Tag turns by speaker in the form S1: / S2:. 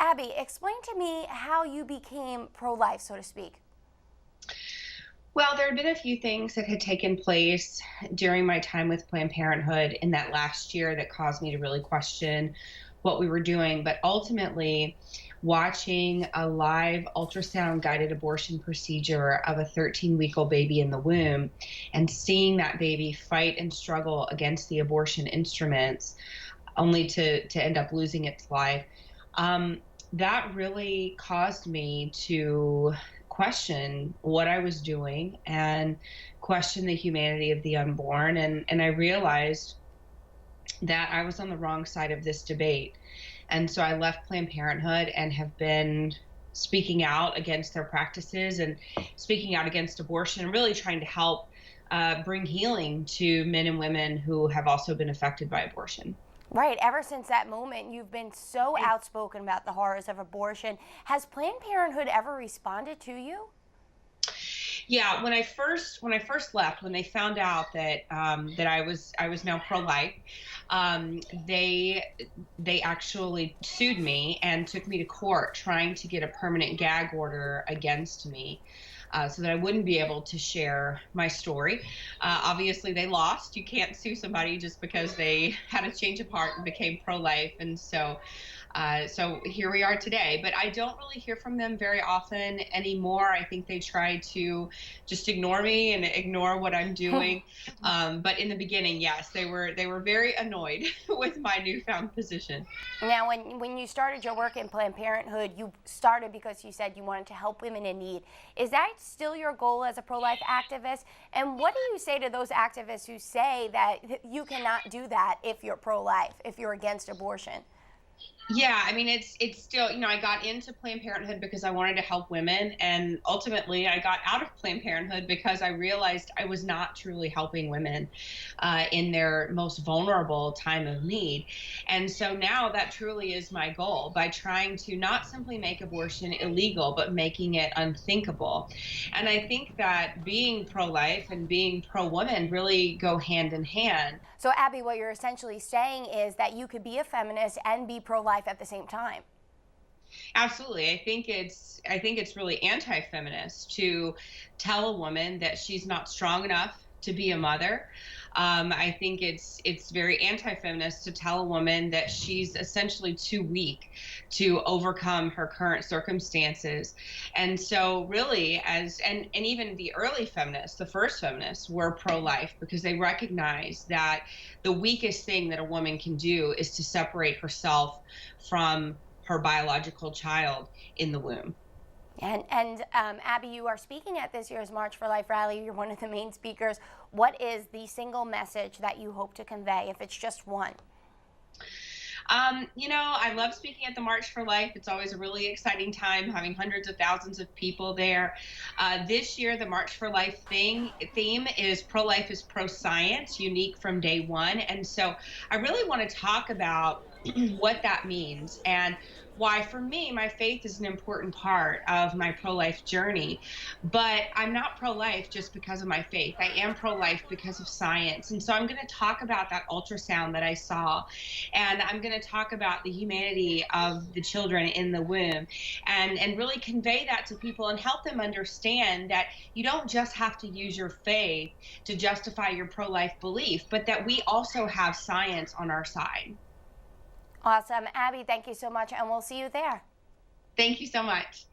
S1: Abby, explain to me how you became pro-life, so to speak.
S2: Well, there had been a few things that had taken place during my time with Planned Parenthood in that last year that caused me to really question what we were doing. But ultimately, watching a live ultrasound guided abortion procedure of a 13-week-old baby in the womb and seeing that baby fight and struggle against the abortion instruments only to end up losing its life, um, that really caused me to question what I was doing and question the humanity of the unborn. And I realized that I was on the wrong side of this debate. And so I left Planned Parenthood and have been speaking out against their practices and speaking out against abortion and really trying to help bring healing to men and women who have also been affected by abortion.
S1: Right, ever since that moment, you've been so outspoken about the horrors of abortion. Has Planned Parenthood ever responded to you?
S2: Yeah, when I first left, when they found out that that I was now pro-life, they actually sued me and took me to court, trying to get a permanent gag order against me. So that I wouldn't be able to share my story. Obviously, they lost. You can't sue somebody just because they had a change of heart and became pro-life, and so here we are today. But I don't really hear from them very often anymore. I think they try to just ignore me and ignore what I'm doing. But in the beginning, yes, they were very annoyed with my newfound position.
S1: Now, when you started your work in Planned Parenthood, you started because you said you wanted to help women in need. Is that still your goal as a pro-life activist? And what do you say to those activists who say that you cannot do that if you're pro-life, if you're against abortion?
S2: Yeah, I mean, it's still, I got into Planned Parenthood because I wanted to help women, and ultimately I got out of Planned Parenthood because I realized I was not truly helping women in their most vulnerable time of need. And so now that truly is my goal, by trying to not simply make abortion illegal, but making it unthinkable. And I think that being pro-life and being pro-woman really go hand in hand.
S1: So, Abby, what you're essentially saying is that you could be a feminist and be pro-life at the same time.
S2: Absolutely. I think it's really anti-feminist to tell a woman that she's not strong enough to be a mother. I think it's very anti-feminist to tell a woman that she's essentially too weak to overcome her current circumstances. And so really, and even the early feminists, the first feminists, were pro-life because they recognized that the weakest thing that a woman can do is to separate herself from her biological child in the womb.
S1: And Abby, you are speaking at this year's March for Life rally. You're one of the main speakers. What is the single message that you hope to convey, if it's just one?
S2: I love speaking at the March for Life. It's always a really exciting time, having hundreds of thousands of people there. This year, the March for Life theme is pro-life is pro-science, unique from day one. And so I really want to talk about what that means and why, for me, my faith is an important part of my pro-life journey. But I'm not pro-life just because of my faith. I am pro-life because of science. And so I'm going to talk about that ultrasound that I saw, and I'm going to talk about the humanity of the children in the womb, and really convey that to people and help them understand that you don't just have to use your faith to justify your pro-life belief, but that we also have science on our side.
S1: Awesome. Abby, thank you so much, and we'll see you there.
S2: Thank you so much.